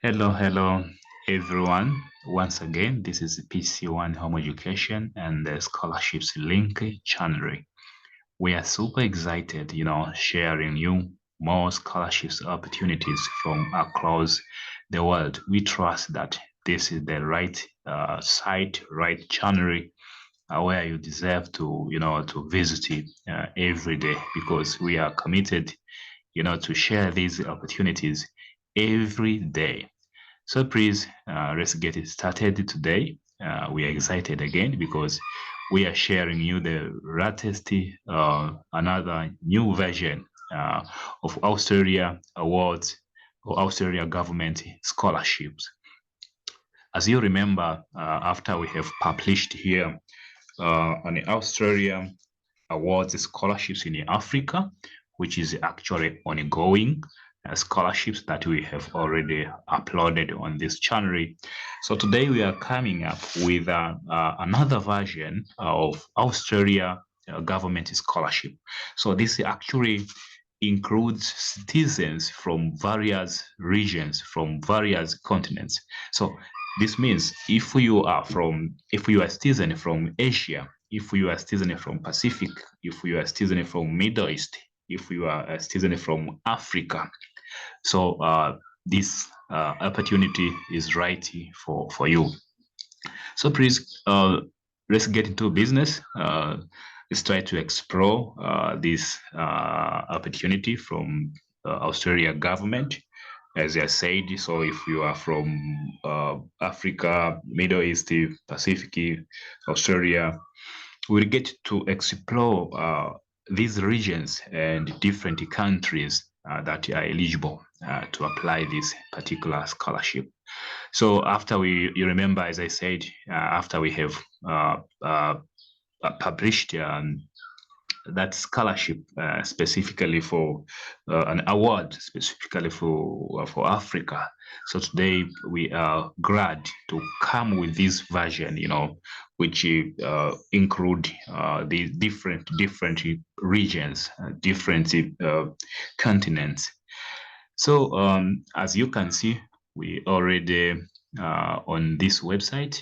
Hello, everyone. Once again, this is PC1 Home Education and the Scholarships Link channel. We are super excited, sharing you more scholarships opportunities from across the world. We trust that this is the right site, right channel where you deserve to, to visit it every day because we are committed, to share these opportunities every day. So please, let's get it started today. We are excited again because we are sharing you the latest, another new version of Australia Awards or Australia Government Scholarships. As you remember, after we have published here on the Australia Awards scholarships in Africa, which is actually ongoing scholarships that we have already uploaded on this channel. So today we are coming up with another version of Australia government scholarship. So this actually includes citizens from various regions, from various continents. So this means if you are a citizen from Asia, if you are a citizen from Pacific, if you are a citizen from Middle East, if you are a citizen from Africa, so this opportunity is right for you. So please, let's get into business. Let's try to explore this opportunity from Australia government. As I said, so if you are from Africa, Middle East, Pacific, Australia, we'll get to explore these regions and different countries that are eligible to apply this particular scholarship. So after you remember, as I said, after we have published that scholarship specifically for an award specifically for Africa. So today we are glad to come with this version, which include the different regions, different continents. So as you can see, we already on this website.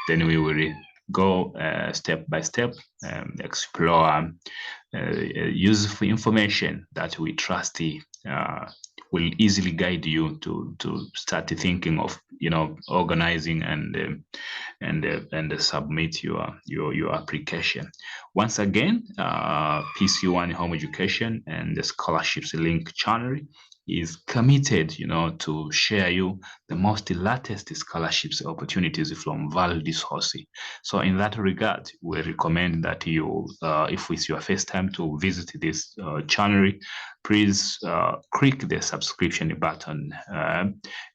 Then we will go step by step and explore useful information that we trust will easily guide you to start thinking of organizing and submit your application. Once again, PC1 Home Education and the Scholarships Link channel is committed, to share you the most latest scholarships opportunities from valid sources. So in that regard, we recommend that you, if it's your first time to visit this channel, please click the subscription button.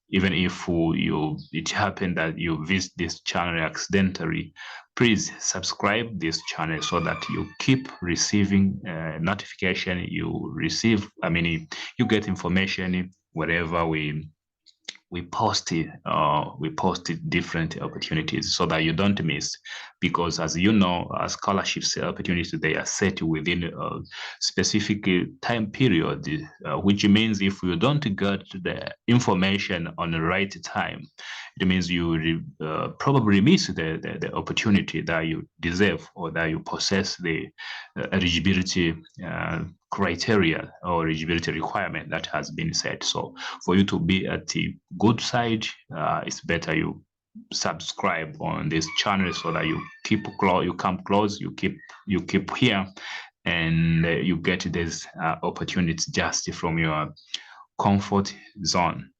Even if it happened that you visit this channel accidentally, please subscribe this channel so that you keep receiving notification. You get information wherever we posted different opportunities so that you don't miss, because as you know, scholarships opportunities, they are set within a specific time period, which means if you don't get the information on the right time, it means you probably miss the opportunity that you deserve or that you possess the eligibility criteria or eligibility requirement that has been set. So for you to be at the good side, it's better you subscribe on this channel so that you keep close, you come close, you keep here, and you get this opportunity just from your comfort zone.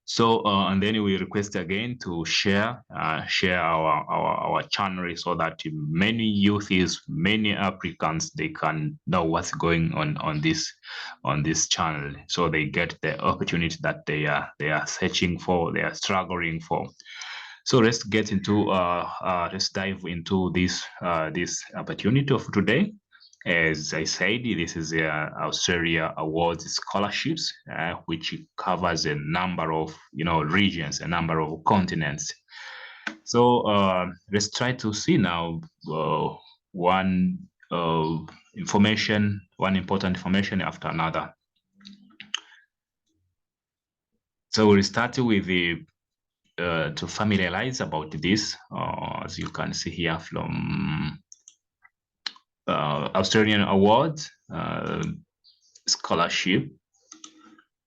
So and then we request again to share our channel so that many youths, many applicants, they can know what's going on this channel, so they get the opportunity that they are searching for, they are struggling for. So let's dive into this opportunity of today. As I said, this is the Australia Awards scholarships, which covers a number of regions, a number of continents. So let's try to see now one one important information after another. So we'll start with the to familiarize about this, as you can see here from Australian Awards Scholarship.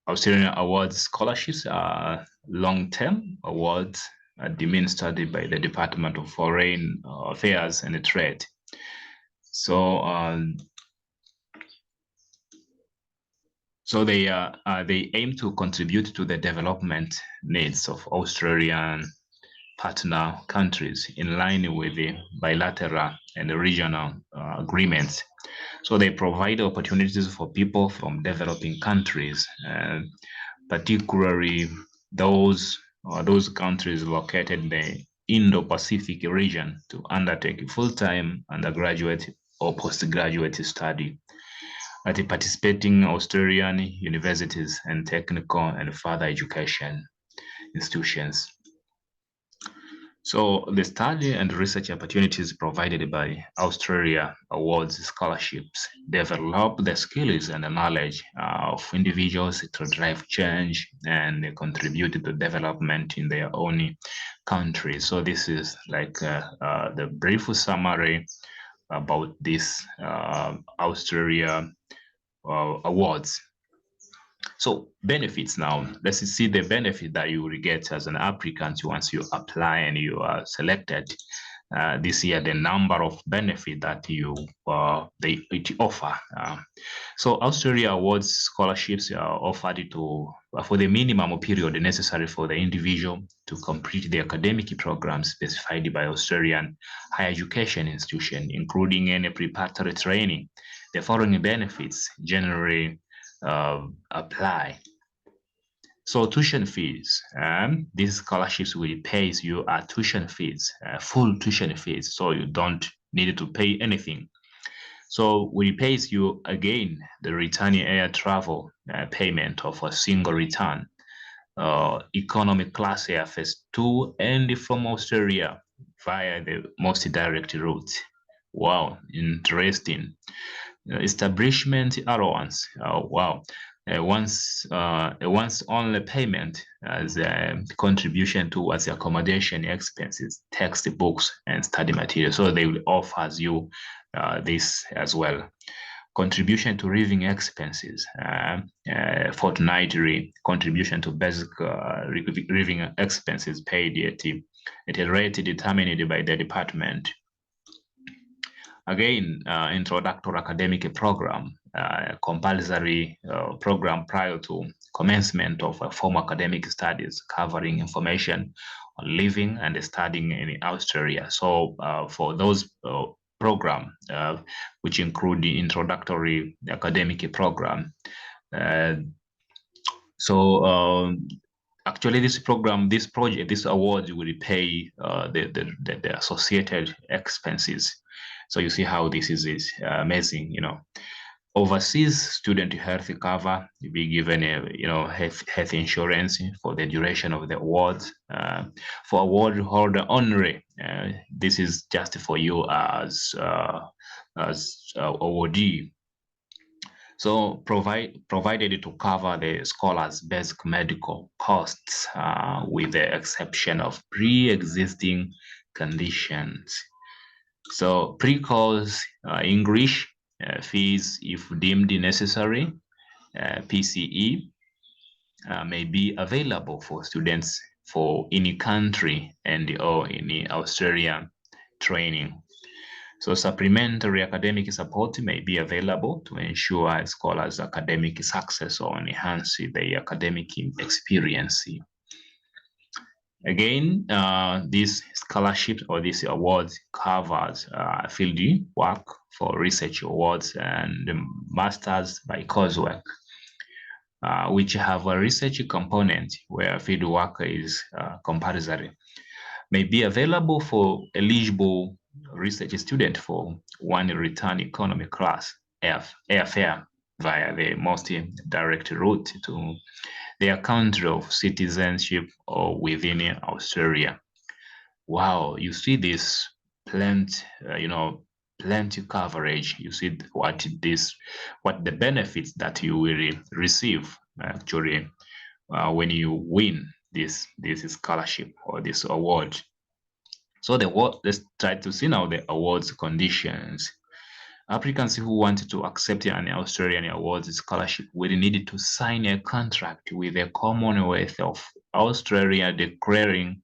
Australian Awards scholarships are long-term awards administered by the Department of Foreign Affairs and Trade. So they aim to contribute to the development needs of Australian partner countries in line with the bilateral and regional agreements. So they provide opportunities for people from developing countries, particularly those countries located in the Indo-Pacific region, to undertake full-time undergraduate or postgraduate study at the participating Australian universities and technical and further education institutions. So the study and research opportunities provided by Australia Awards scholarships develop the skills and the knowledge of individuals to drive change and contribute to development in their own country. So this is like the brief summary about this Australia awards. So benefits now, let's see the benefit that you will get as an applicant once you apply and you are selected. This year, the number of benefit that it offer. So Australia Awards scholarships are offered for the minimum period necessary for the individual to complete the academic program specified by Australian higher education institution, including any preparatory training. The following benefits generally apply. So tuition fees, these scholarships will pay you tuition fees, full tuition fees, so you don't need to pay anything. So we pays you again the return air travel payment of a single return, economy class airfares to and from Australia via the most direct route. Wow, interesting. Establishment allowance. Wow. Once only payment as a contribution towards accommodation expenses, textbooks, and study material. So they will offer you this as well. Contribution to living expenses, fortnightly contribution to basic living expenses paid at a rate determined by the department. Again, introductory academic program, compulsory program prior to commencement of formal academic studies covering information on living and studying in Australia. So for those program, which include the introductory academic program, actually, this program, this project, this award will pay the associated expenses. So you see how this is amazing, you know. Overseas student health cover, you'll be given health insurance for the duration of the award. For award holder only, this is just for you as awardee. So provided to cover the scholar's basic medical costs with the exception of pre-existing conditions. So pre-course English fees, if deemed necessary, PCE may be available for students for any country and or any Australian training. So supplementary academic support may be available to ensure scholars' academic success or enhance their academic experience. Again, this scholarship or this award covers field work for research awards and masters by coursework, which have a research component where field work is compulsory, may be available for eligible research student for one return economy class airfare via the most direct route to their country of citizenship or within Australia. Wow, you see this plenty, plenty coverage. You see what the benefits that you will receive actually when you win this scholarship or this award. So let's try to see now the awards conditions. Applicants who want to accept an Australian awards scholarship will need to sign a contract with the Commonwealth of Australia declaring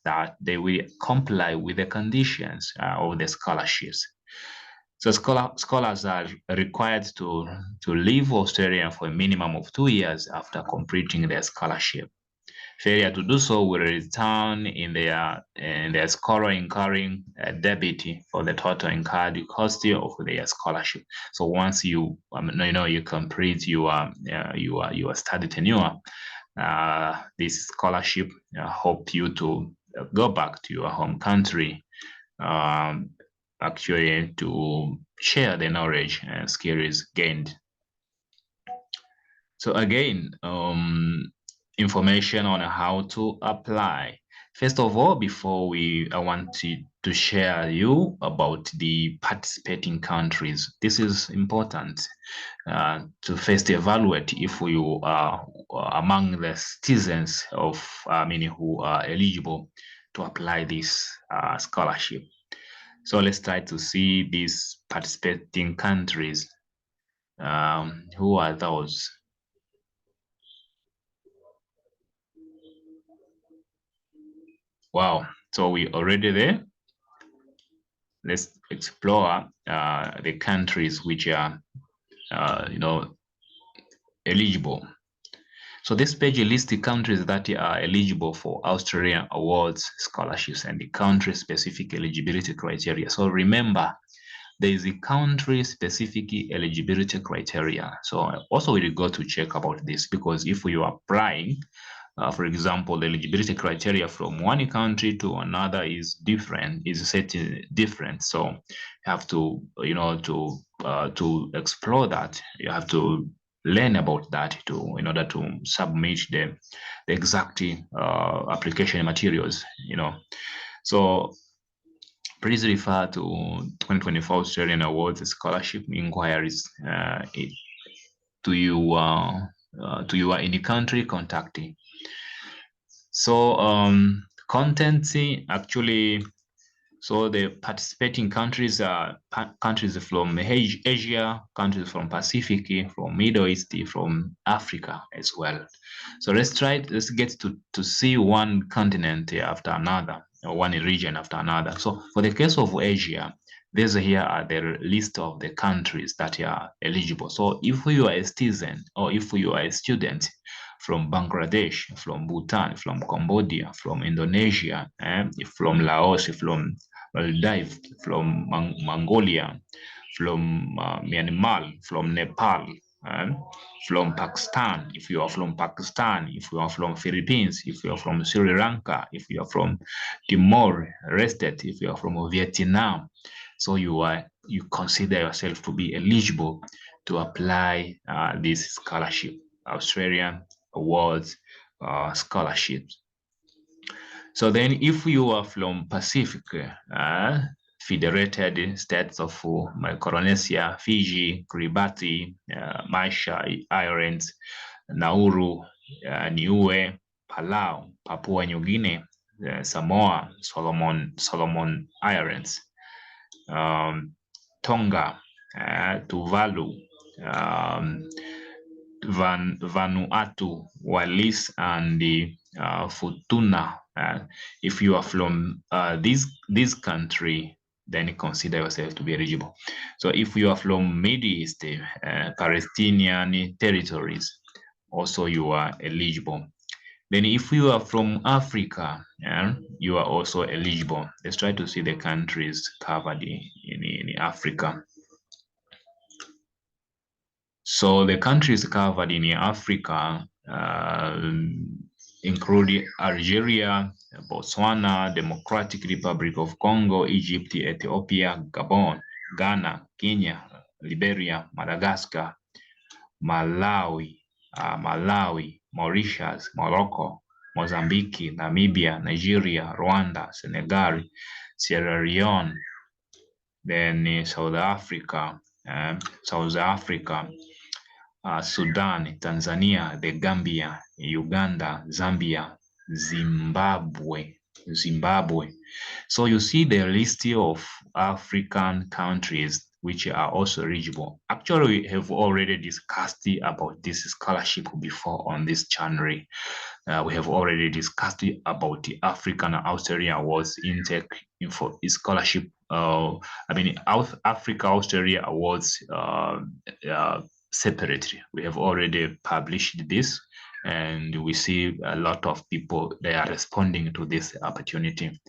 that they will comply with the conditions of the scholarships. So scholars are required to leave Australia for a minimum of 2 years after completing their scholarship. Failure to do so will return in their scholar incurring a debit for the total incurred cost of their scholarship. So once you you complete your study tenure, this scholarship help you to go back to your home country, actually to share the knowledge and skills gained. So again, information on how to apply. First of all, before I want to share you about the participating countries. This is important to first evaluate if you are among the citizens of, who are eligible to apply this scholarship. So let's try to see these participating countries. Who are those? Wow, so we already there. Let's explore the countries which are, eligible. So this page lists the countries that are eligible for Australian awards, scholarships, and the country-specific eligibility criteria. So remember, there is a country-specific eligibility criteria. So also we go to check about this, because if you are applying, for example, the eligibility criteria from one country to another is set different. So you have to, to explore that. You have to learn about that in order to submit the exact application materials. So please refer to 2024 Australian Awards Scholarship inquiries to your in-country contactee. So contents actually, so the participating countries are countries from Asia, countries from Pacific, from Middle East, from Africa as well. So let's get to see one continent after another, or one region after another. So for the case of Asia, these here are the list of the countries that are eligible. So if you are a citizen or if you are a student from Bangladesh, from Bhutan, from Cambodia, from Indonesia, from Laos, from Maldives, from Mongolia, from Myanmar, from Nepal, from Pakistan, if you are from Pakistan, if you are from Philippines, if you are from Sri Lanka, if you are from Timor-Leste, if you are from Vietnam, so you consider yourself to be eligible to apply this scholarship, Australian awards scholarships. So then if you are from Pacific, Federated States of Micronesia, Fiji, Kiribati, Marshall Islands, Nauru, Niue, Palau, Papua New Guinea, Samoa, Solomon Islands, Tonga, Tuvalu, Vanuatu, Wallis, and the Futuna. If you are from this country, then consider yourself to be eligible. So if you are from Middle East, Palestinian territories, also you are eligible. Then if you are from Africa, you are also eligible. Let's try to see the countries covered in Africa. So the countries covered in Africa include Algeria, Botswana, Democratic Republic of Congo, Egypt, Ethiopia, Gabon, Ghana, Kenya, Liberia, Madagascar, Malawi, Mauritius, Morocco, Mozambique, Namibia, Nigeria, Rwanda, Senegal, Sierra Leone, then South Africa, Sudan, Tanzania, the Gambia, Uganda, Zambia, Zimbabwe. So you see the list of African countries which are also eligible. Actually, we have already discussed about this scholarship before on this channel. We have already discussed about the African and Australia Awards intake info scholarship. Africa Australia Awards separately. We have already published this, and we see a lot of people they are responding to this opportunity.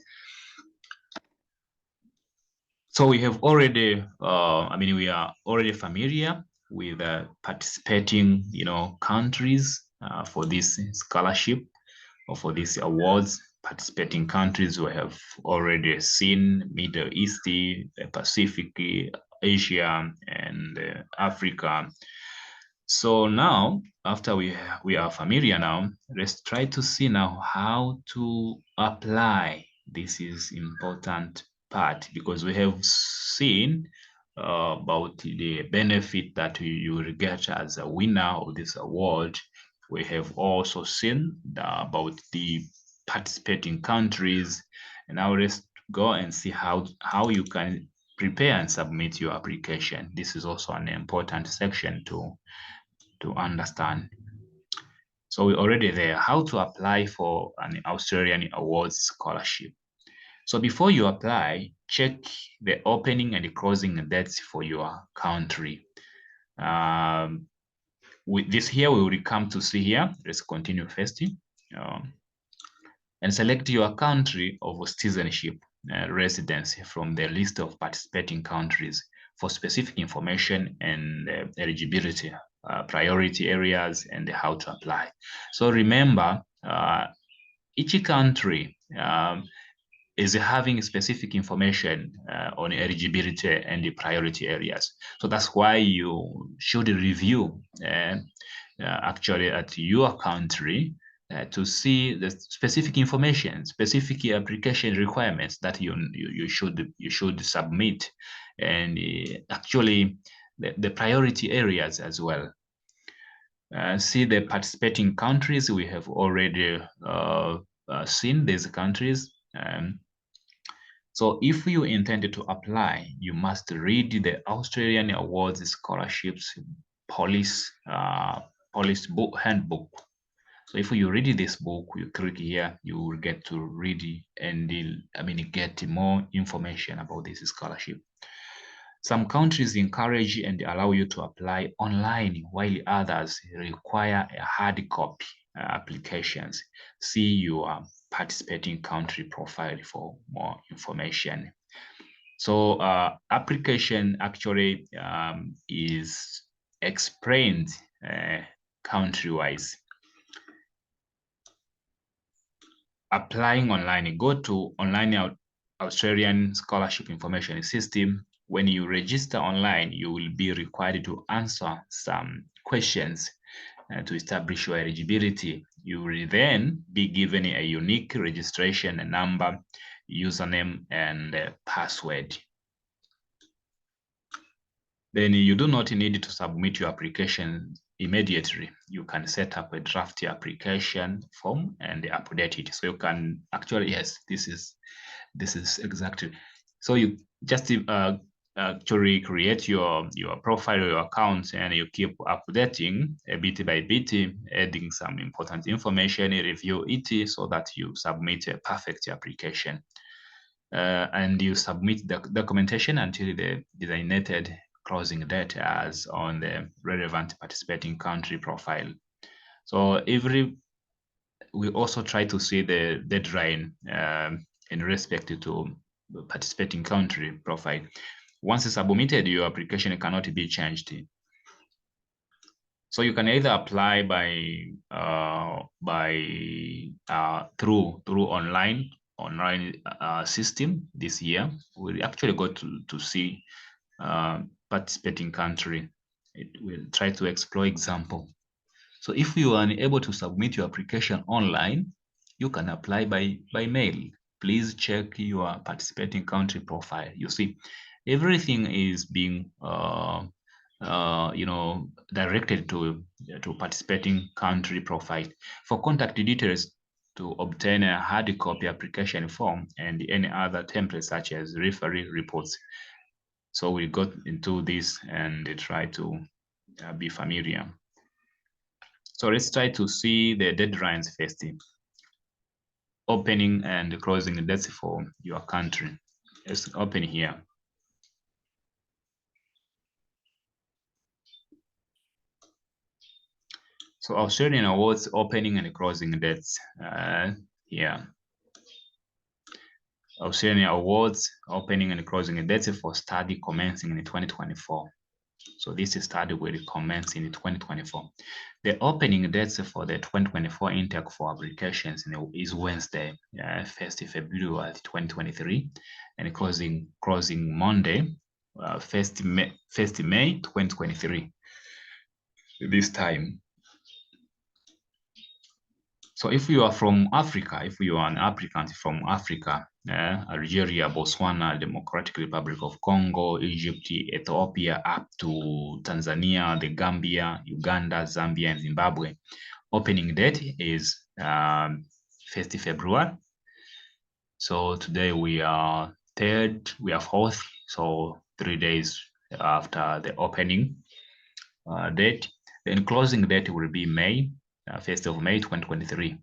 So we have already, we are already familiar with participating, countries for this scholarship or for these awards. Participating countries we have already seen: Middle East, Pacific, Asia, and Africa. So now, after we are familiar now, let's try to see now how to apply. This is important part because we have seen about the benefit that you will get as a winner of this award. We have also seen about the participating countries, and now let's go and see how you can prepare and submit your application. This is also an important section to understand. So we're already there. How to apply for an Australian Awards scholarship. So before you apply, check the opening and the closing dates for your country. With this here, we will come to see here. Let's continue first. And select your country of citizenship residency from the list of participating countries for specific information and eligibility, priority areas, and how to apply. So remember, each country is having specific information on eligibility and the priority areas. So that's why you should review actually at your country to see the specific information, specific application requirements that you should submit, and actually the priority areas as well. See the participating countries. We have already seen these countries. So if you intended to apply, you must read the Australian Awards Scholarships Policy book handbook. So if you read this book, you click here, you will get to read and get more information about this scholarship. Some countries encourage and allow you to apply online, while others require a hard copy applications. See your participating country profile for more information. So application actually is explained country-wise. Applying online, go to online Australian Scholarship Information System. When you register online, you will be required to answer some questions to establish your eligibility. You will then be given a unique registration number, username, and password. Then you do not need to submit your application immediately. You can set up a draft application form and update it. So you can actually, yes, this is exactly. So you just actually create your profile, your account, and you keep updating bit by bit, adding some important information, review it so that you submit a perfect application. And you submit the documentation until the designated closing date as on the relevant participating country profile. So we also try to see the deadline in respect to participating country profile. Once it's submitted, your application cannot be changed. So you can either apply through online system. This year we actually go to see participating country. It will try to explore example. So if you are unable to submit your application online, you can apply by mail. Please check your participating country profile. You see, everything is being directed to participating country profile. For contact details to obtain a hard copy application form and any other templates such as referee reports. So we got into this and try to be familiar. So let's try to see the deadlines first. Opening and closing dates for your country. Let's open here. So Australian Awards opening and closing dates here. Australian Awards opening and closing dates for study commencing in 2024. So this study will commence in 2024. The opening dates for the 2024 intake for applications is Wednesday, 1st February 2023, and closing Monday, 1st May 2023. This time. So if you are from Africa, if you are an applicant from Africa, Algeria, Botswana, Democratic Republic of Congo, Egypt, Ethiopia, up to Tanzania, the Gambia, Uganda, Zambia, and Zimbabwe, opening date is 1st February. So today we are 4th, so 3 days after the opening date. Then closing date will be May, 1st of May 2023.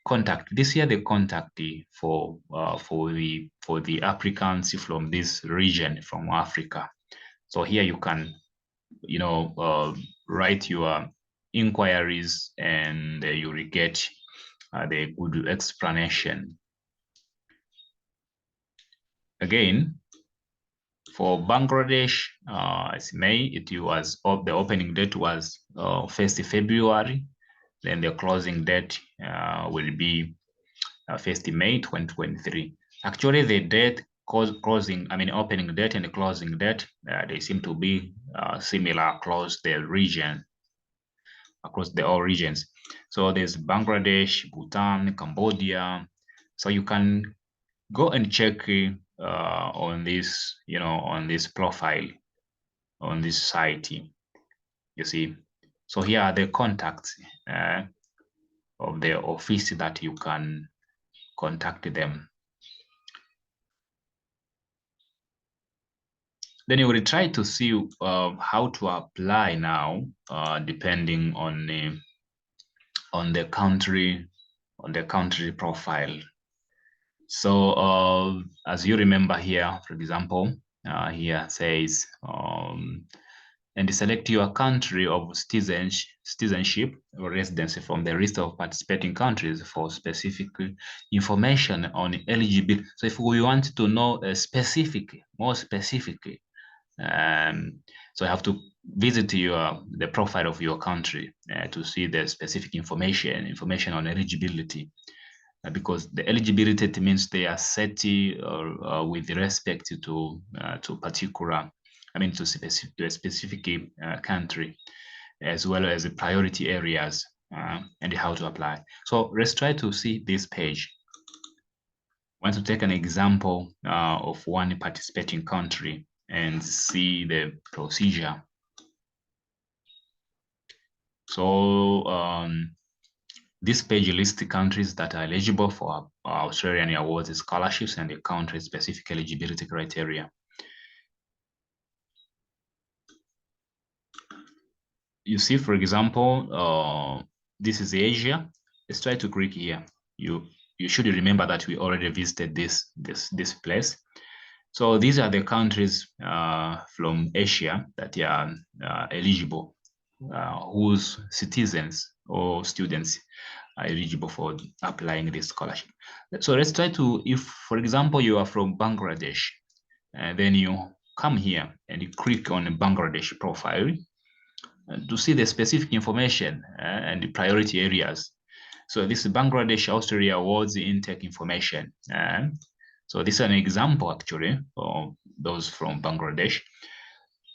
Contact this year, the contact for the applicants from this region from Africa. So here you can write your inquiries and you will get the good explanation. Again, for Bangladesh, it's May. It was the opening date was 1st February. Then the closing date will be 1st May 2023. Actually, the date opening date and the closing date, they seem to be similar across the region, across the all regions. So there's Bangladesh, Bhutan, Cambodia. So you can go and check on this, on this profile, on this site. You see. So here are the contacts of the office that you can contact them. Then you will try to see how to apply now, depending on the country profile. So as you remember here, for example, here says and select your country of citizenship or residency from the list of participating countries for specific information on eligibility. So if we want to know more specifically, so you have to visit the profile of your country to see the specific information on eligibility. Because the eligibility means they are set with respect to particular, to a specific country, as well as the priority areas and how to apply. So let's try to see this page. I want to take an example of one participating country and see the procedure. So this page lists the countries that are eligible for Australian Awards scholarships and the country-specific eligibility criteria. You see, for example, this is Asia. Let's try to click here. You should remember that we already visited this place. So these are the countries from Asia that are eligible, whose citizens or students are eligible for applying this scholarship. So let's try to, if, for example, you are from Bangladesh, then you come here and you click on the Bangladesh profile to see the specific information and the priority areas. So this is Bangladesh Australia Awards intake information. So this is an example actually of those from Bangladesh.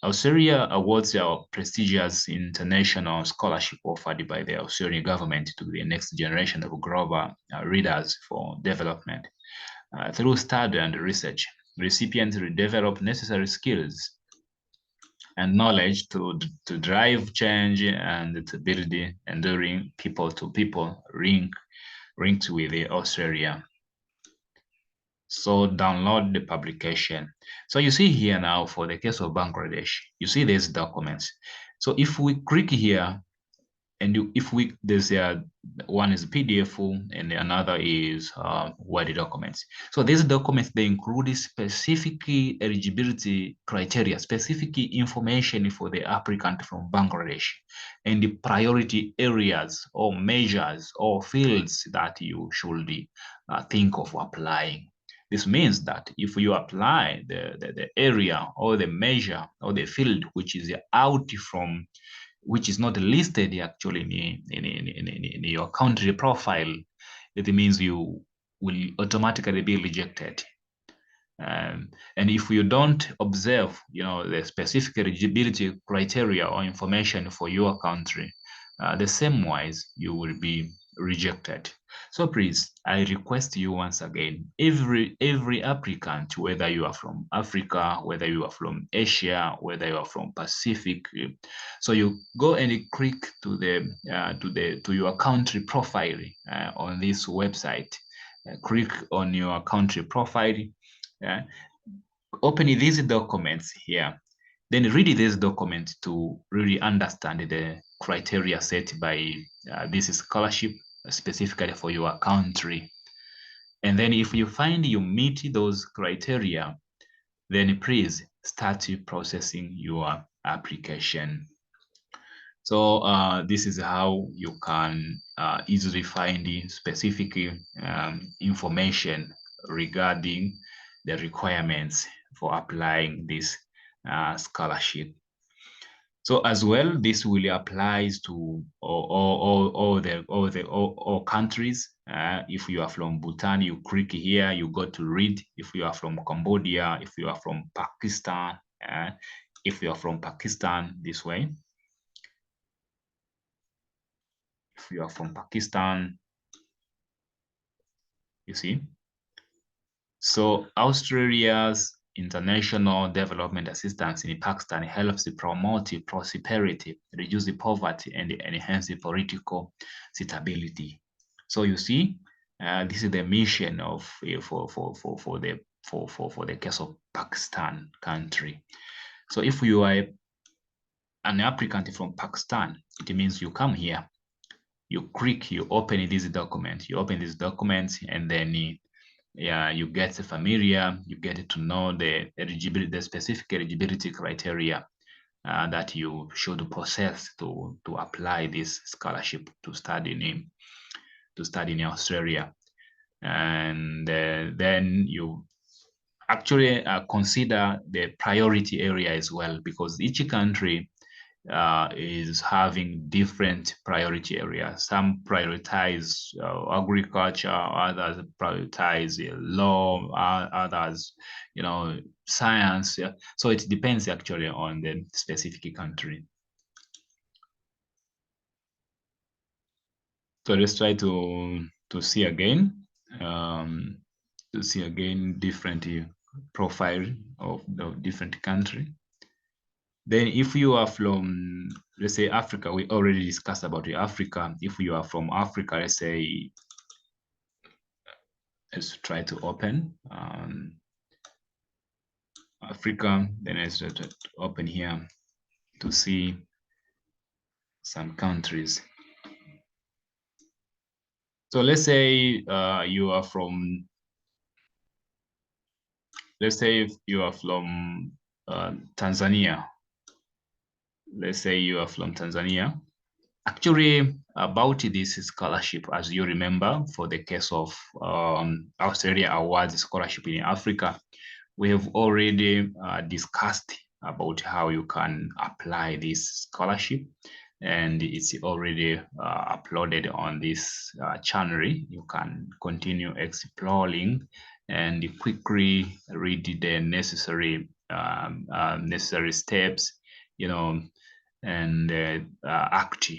Australia Awards are prestigious international scholarship offered by the Australian government to the next generation of global leaders for development. Through study and research, recipients will develop necessary skills and knowledge to drive change and to build the enduring people-to-people linked with Australia. So download the publication. So you see here now for the case of Bangladesh, you see these documents. So if we click here, and there's one is PDF and another is Word documents. So these documents, they include specific eligibility criteria, specific information for the applicant from Bangladesh, and the priority areas or measures or fields that you should think of applying. This means that if you apply the area or the measure or the field which is out from, which is not listed actually in your country profile, it means you will automatically be rejected. And if you don't observe, the specific eligibility criteria or information for your country, the same wise you will be rejected. So please, I request you once again, every applicant, whether you are from Africa, whether you are from Asia, whether you are from Pacific, so you go and click to your country profile on this website. Click on your country profile. Open these documents here. Then read this document to really understand the criteria set by this scholarship specifically for your country. And then if you find you meet those criteria, then please start processing your application. So this is how you can easily find specific information regarding the requirements for applying this scholarship. So as well, this will applies to all countries. If you are from Bhutan, you click here, you go to read. If you are from Cambodia, if you are from Pakistan, if you are from Pakistan, this way. If you are from Pakistan, you see. So Australia's international development assistance in Pakistan helps to promote prosperity, reduce the poverty, and enhance the political stability. So you see, this is the mission of for the case of Pakistan country. So if you are an applicant from Pakistan, it means you come here, you click, you open this document, and then you get familiar, you get to know the specific eligibility criteria that you should possess to apply this scholarship to study in Australia. And then you actually consider the priority area as well, because each country is having different priority areas. Some prioritize agriculture, others prioritize law, others, science. Yeah? So it depends actually on the specific country. So let's try to see again, different profile of the different country. Then if you are from, let's say, Africa, we already discussed about Africa. If you are from Africa, let's say, let's try to open Africa, then let's try to open here to see some countries. So let's say you are from, let's say if you are from Tanzania. Let's say you are from Tanzania. Actually, about this scholarship, as you remember, for the case of Australia Awards Scholarship in Africa, we have already discussed about how you can apply this scholarship, and it's already uploaded on this channel. You can continue exploring and quickly read the necessary steps, and act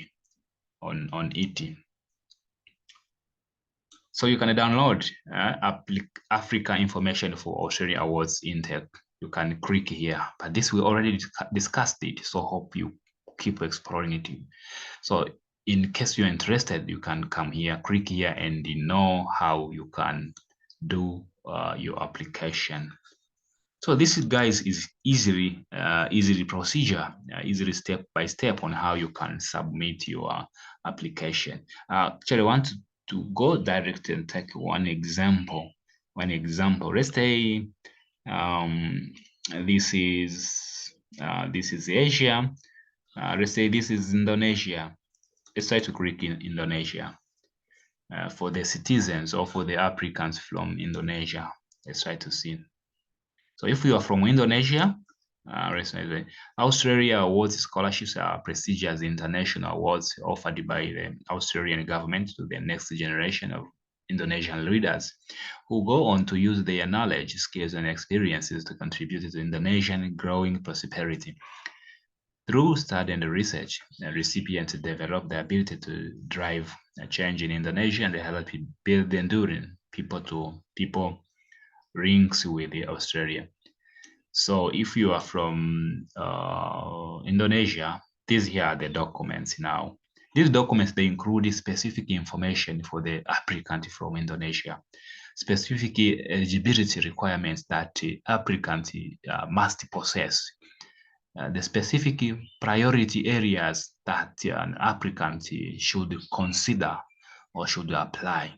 on it. So you can download Africa information for Australia Awards intake you can click here. But this we already discussed it, so hope you keep exploring it. So in case you're interested, you can come here, click here, and you know how you can do your application. So this, guys, is easily procedure, easily step by step on how you can submit your application. Actually, I want to go direct and take one example. Let's say this is Asia. Let's say this is Indonesia. Let's try to click in Indonesia for the citizens or for the applicants from Indonesia. Let's try to see. So if you are from Indonesia, Australia awards scholarships are prestigious international awards offered by the Australian government to the next generation of Indonesian leaders who go on to use their knowledge, skills, and experiences to contribute to Indonesian growing prosperity. Through study and research, the recipients develop the ability to drive a change in Indonesia and help build enduring people-to-people links with Australia. So if you are from Indonesia, these here are the documents now. These documents, they include specific information for the applicant from Indonesia, specific eligibility requirements that the applicant must possess, the specific priority areas that an applicant should consider or should apply.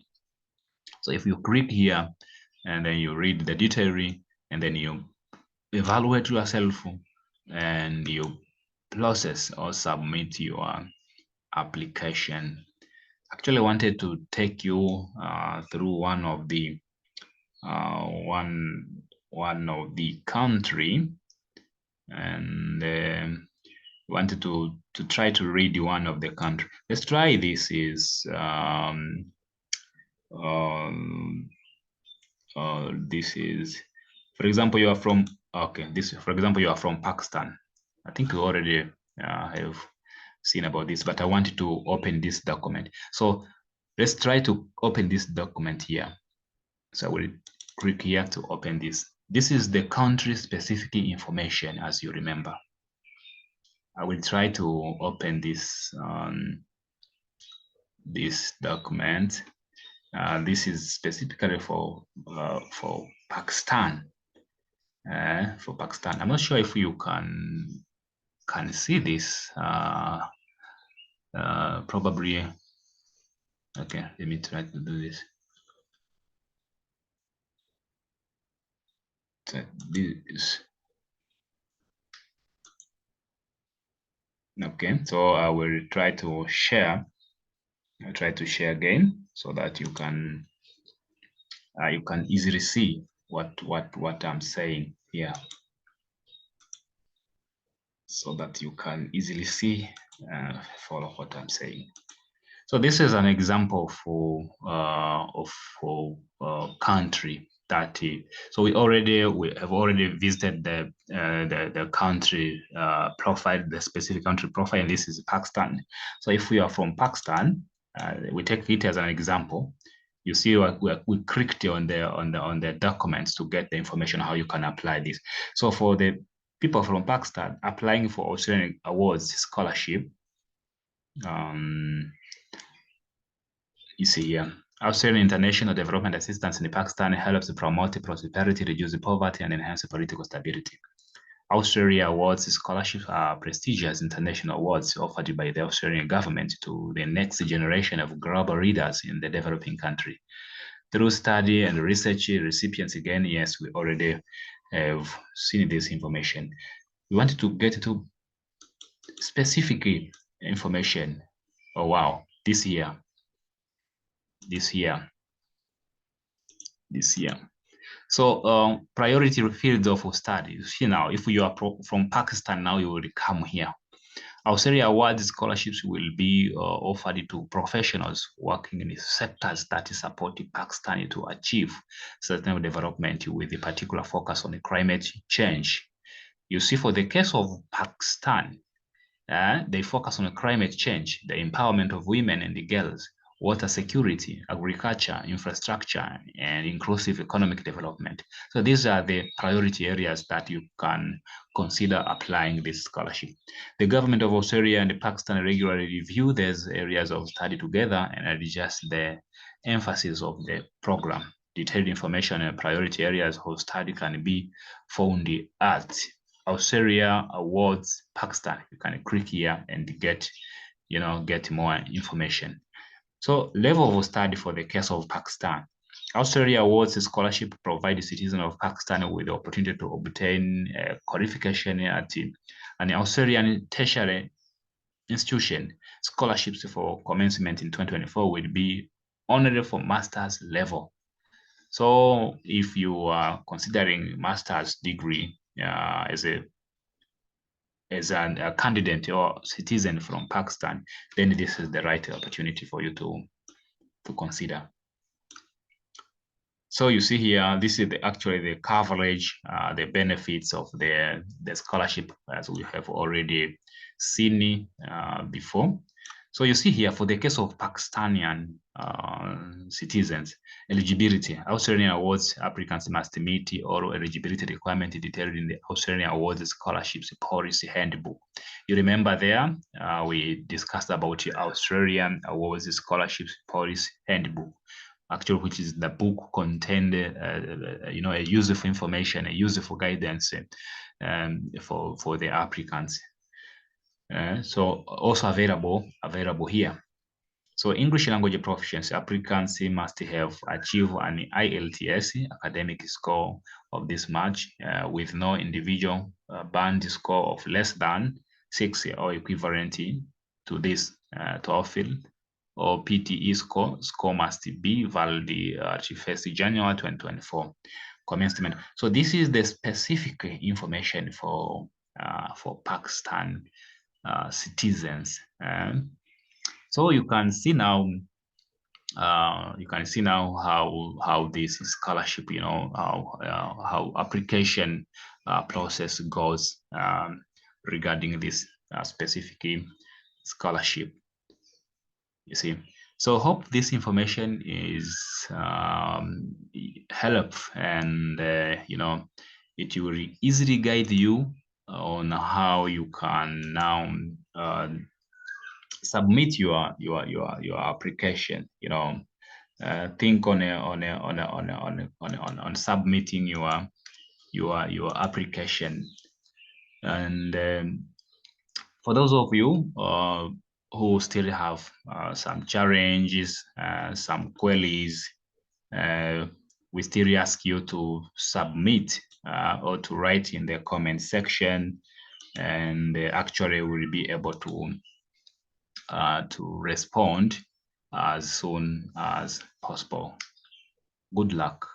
So if you click here and then you read the detailing and then you evaluate yourself and you process or submit your application. Actually, I wanted to take you through one of the country, and wanted to try to read one of the country. Let's try this. This is, for example, you are from, okay, this, for example, you are from Pakistan. I think you already have seen about this, but I wanted to open this document. So let's try to open this document here. So I will click here to open this. This is the country specific information, as you remember. I will try to open this this document. This is specifically for Pakistan. For Pakistan, I'm not sure if you can see this. Probably. Okay, let me try to do this. Okay, so I will try to share. I'll try to share again so that you can easily see what I'm saying here, so that you can easily see follow what I'm saying. So this is an example for country that so we have already visited the country profile, the specific country profile, and this is Pakistan. So if we are from Pakistan, we take it as an example. You see, we clicked on the documents to get the information how you can apply this. So for the people from Pakistan applying for Australian Awards scholarship, you see here, Australian International Development Assistance in Pakistan helps promote prosperity, reduce poverty, and enhance political stability. Australia Awards scholarships are prestigious international awards offered by the Australian government to the next generation of global leaders in the developing country. Through study and research, recipients, again, yes, we already have seen this information. We wanted to get to specific information. Oh, wow, this year. So priority fields of study. See now, if you are from Pakistan, now you will come here. Australia Awards scholarships will be offered to professionals working in sectors that support Pakistan to achieve sustainable development with a particular focus on climate change. You see, for the case of Pakistan, they focus on climate change, the empowerment of women and the girls, water security, agriculture, infrastructure, and inclusive economic development. So these are the priority areas that you can consider applying this scholarship. The government of Australia and Pakistan regularly review these areas of study together and adjust the emphasis of the program. Detailed information and priority areas of study can be found at Australia Awards Pakistan. You can click here and get more information. So level of study for the case of Pakistan. Australia Awards Scholarship provides citizens of Pakistan with the opportunity to obtain qualification at an Australian tertiary institution. Scholarships for commencement in 2024 will be only for master's level. So if you are considering master's degree as a candidate or citizen from Pakistan, then this is the right opportunity for you to consider. So you see here, this is actually the coverage, the benefits of the scholarship, as we have already seen before. So you see here, for the case of Pakistani citizens, eligibility. Australian Awards applicants must meet all eligibility requirements detailed in the Australian Awards Scholarships Policy Handbook. You remember there, we discussed about the Australian Awards Scholarships Policy Handbook, actually, which is the book contained, a useful information, a useful guidance for the applicants. So also available here. So English language proficiency applicants must have achieved an IELTS academic score of this match with no individual band score of less than 6 or equivalent to this TOEFL or PTE score must be valid at 1st January 2024 commencement. So this is the specific information for Pakistan citizens. So you can see now how this scholarship, how application process goes regarding this specific scholarship. You see, so hope this information is help, and it will easily guide you on how you can now submit your application. Think on submitting your application. And for those of you who still have some challenges, some queries, we still ask you to submit or to write in the comment section, and actually we'll be able to respond as soon as possible. Good luck.